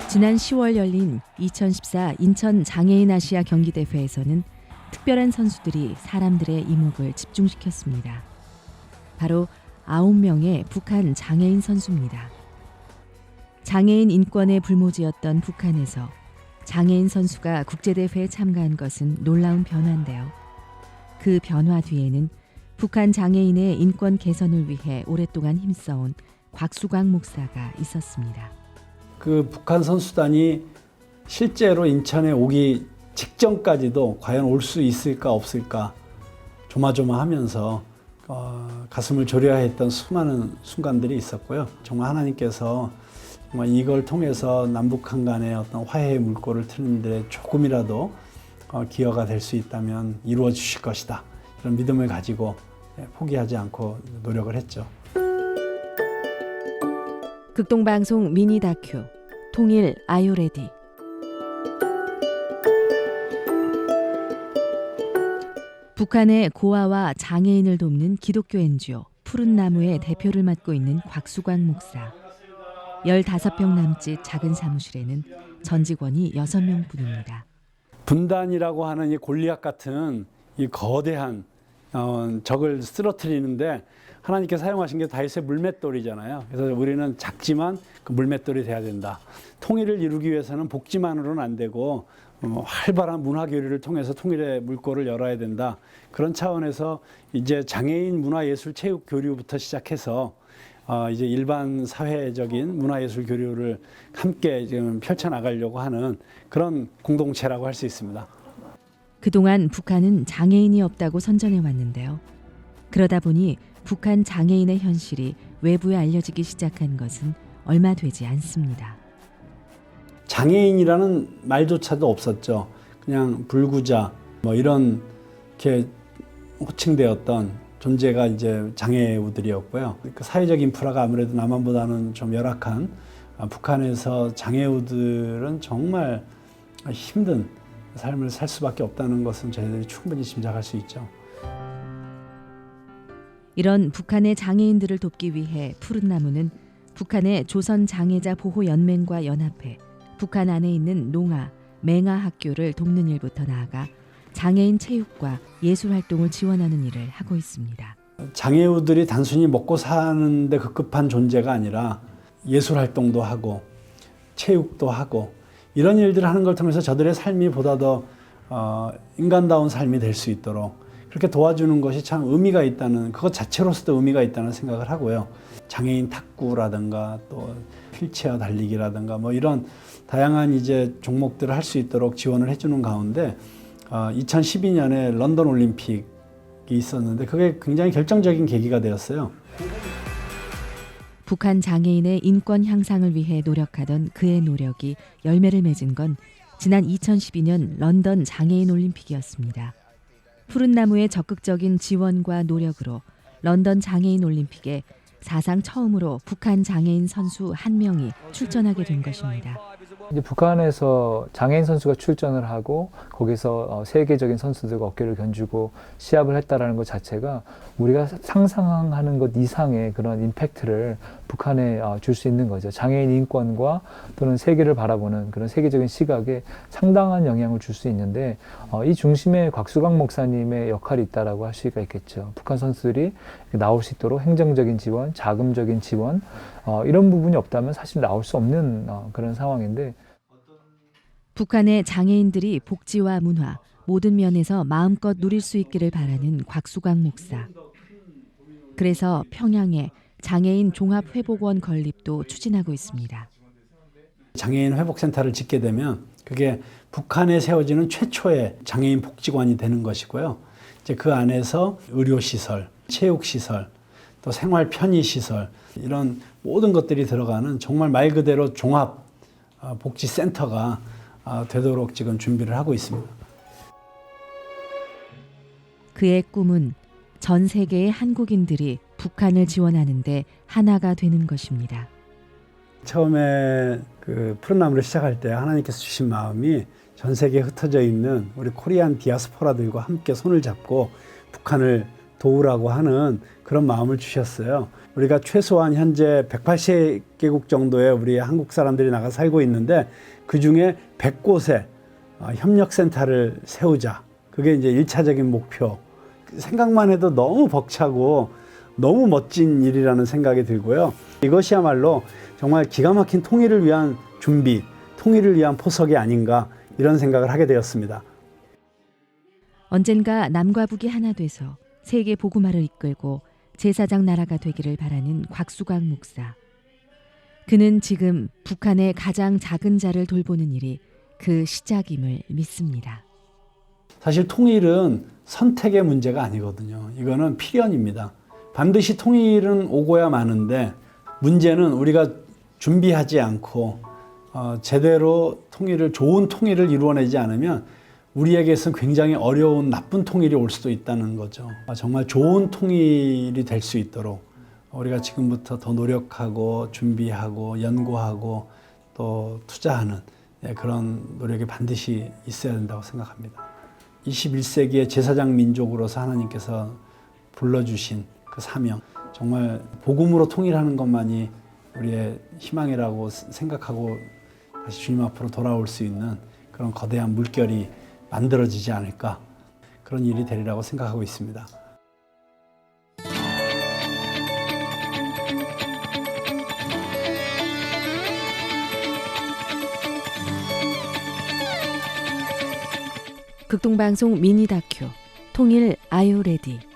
지난 10월 열린 2014 인천 장애인 아시아 경기대회에서는 특별한 선수들이 사람들의 이목을 집중시켰습니다. 바로 9명의 북한 장애인 선수입니다. 장애인 인권에 불모지였던 북한에서 장애인 선수가 국제대회에 참가한 것은 놀라운 변화인데요. 그 변화 뒤에는 북한 장애인의 인권 개선을 위해 오랫동안 힘써온 곽수광 목사가 있었습니다. 그 북한 선수단이 실제로 인천에 오기 직전까지도 과연 올 수 있을까 없을까 조마조마하면서 가슴을 졸여했던 수많은 순간들이 있었고요. 정말 하나님께서 정말 이걸 통해서 남북한 간의 어떤 화해의 물꼬를 트는 데 조금이라도 기여가 될 수 있다면 이루어 주실 것이다. 이런 믿음을 가지고 포기하지 않고 노력을 했죠. 극동방송 미니 다큐 통일 아유레디. 북한의 고아와 장애인을 돕는 기독교 NGO 푸른 나무의 대표를 맡고 있는 곽수광 목사. 15평 남짓 작은 사무실에는 전 직원이 6명뿐입니다. 분단이라고 하는 이 골리앗 같은 이 거대한 적을 쓰러뜨리는데 하나님께서 사용하신 게 다윗의 물맷돌이잖아요. 그래서 우리는 작지만 그 물맷돌이 돼야 된다. 통일을 이루기 위해서는 복지만으로는 안 되고 활발한 문화 교류를 통해서 통일의 물꼬를 열어야 된다. 그런 차원에서 이제 장애인 문화예술 체육 교류부터 시작해서 이제 일반 사회적인 문화예술 교류를 함께 지금 펼쳐나가려고 하는 그런 공동체라고 할 수 있습니다. 그동안 북한은 장애인이 없다고 선전해 왔는데요. 그러다 보니 북한 장애인의 현실이 외부에 알려지기 시작한 것은 얼마 되지 않습니다. 장애인이라는 말조차도 없었죠. 그냥 불구자 이렇게 호칭되었던 존재가 이제 장애우들이었고요. 그 사회적 인프라가 아무래도 남한보다는 좀 열악한 북한에서 장애우들은 정말 힘든 삶을 살 수밖에 없다는 것은 저희들이 충분히 짐작할 수 있죠. 이런 북한의 장애인들을 돕기 위해 푸른나무는 북한의 조선장애자보호연맹과 연합해 북한 안에 있는 농아, 맹아 학교를 돕는 일부터 나아가 장애인 체육과 예술 활동을 지원하는 일을 하고 있습니다. 장애우들이 단순히 먹고 사는데 급급한 존재가 아니라 예술 활동도 하고 체육도 하고 이런 일들을 하는 걸 통해서 저들의 삶이 보다 더 인간다운 삶이 될 수 있도록 그렇게 도와주는 것이 참 의미가 있다는, 그것 자체로서도 의미가 있다는 생각을 하고요. 장애인 탁구라든가 또 휠체어 달리기라든가 이런 다양한 이제 종목들을 할 수 있도록 지원을 해주는 가운데 2012년에 런던 올림픽이 있었는데 그게 굉장히 결정적인 계기가 되었어요. 북한 장애인의 인권 향상을 위해 노력하던 그의 노력이 열매를 맺은 건 지난 2012년 런던 장애인 올림픽이었습니다. 푸른 나무의 적극적인 지원과 노력으로 런던 장애인 올림픽에 사상 처음으로 북한 장애인 선수 1명이 출전하게 된 것입니다. 이제 북한에서 장애인 선수가 출전을 하고 거기서 세계적인 선수들과 어깨를 견주고 시합을 했다라는 것 자체가 우리가 상상하는 것 이상의 그런 임팩트를 북한에 줄 수 있는 거죠. 장애인 인권과 또는 세계를 바라보는 그런 세계적인 시각에 상당한 영향을 줄 수 있는데 이 중심에 곽수광 목사님의 역할이 있다라고 할 수가 있겠죠. 북한 선수들이 나올 수 있도록 행정적인 지원, 자금적인 지원 이런 부분이 없다면 사실 나올 수 없는 그런 상황인데 북한의 장애인들이 복지와 문화 모든 면에서 마음껏 누릴 수 있기를 바라는 곽수광 목사. 그래서 평양에 장애인 종합회복원 건립도 추진하고 있습니다. 장애인 회복센터를 짓게 되면 그게 북한에 세워지는 최초의 장애인 복지관이 되는 것이고요. 이제 그 안에서 의료시설, 체육시설, 또 생활 편의시설 이런 모든 것들이 들어가는 정말 말 그대로 종합 복지센터가 되도록 지금 준비를 하고 있습니다. 그의 꿈은 전 세계의 한국인들이 북한을 지원하는데 하나가 되는 것입니다. 처음에 그 푸른 나무를 시작할 때 하나님께서 주신 마음이 전 세계에 흩어져 있는 우리 코리안 디아스포라들과 함께 손을 잡고 북한을 도우라고 하는 그런 마음을 주셨어요. 우리가 최소한 현재 180개국 정도의 우리 한국 사람들이 나가 살고 있는데 그중에 100곳에 협력센터를 세우자. 그게 이제 1차적인 목표. 생각만 해도 너무 벅차고 너무 멋진 일이라는 생각이 들고요. 이것이야말로 정말 기가 막힌 통일을 위한 준비, 통일을 위한 포석이 아닌가 이런 생각을 하게 되었습니다. 언젠가 남과 북이 하나 돼서 세계 복음화를 이끌고 제사장 나라가 되기를 바라는 곽수광 목사. 그는 지금 북한의 가장 작은 자를 돌보는 일이 그 시작임을 믿습니다. 사실 통일은 선택의 문제가 아니거든요. 이거는 필연입니다. 반드시 통일은 오고야 마는데 문제는 우리가 준비하지 않고 제대로 좋은 통일을 이루어내지 않으면 우리에게서는 굉장히 어려운 나쁜 통일이 올 수도 있다는 거죠. 정말 좋은 통일이 될 수 있도록 우리가 지금부터 더 노력하고 준비하고 연구하고 또 투자하는 그런 노력이 반드시 있어야 된다고 생각합니다. 21세기의 제사장 민족으로서 하나님께서 불러주신 그 사명, 정말 복음으로 통일하는 것만이 우리의 희망이라고 생각하고 다시 주님 앞으로 돌아올 수 있는 그런 거대한 물결이 만들어지지 않을까, 그런 일이 되리라고 생각하고 있습니다. 극동방송 미니 다큐 통일 Are You Ready?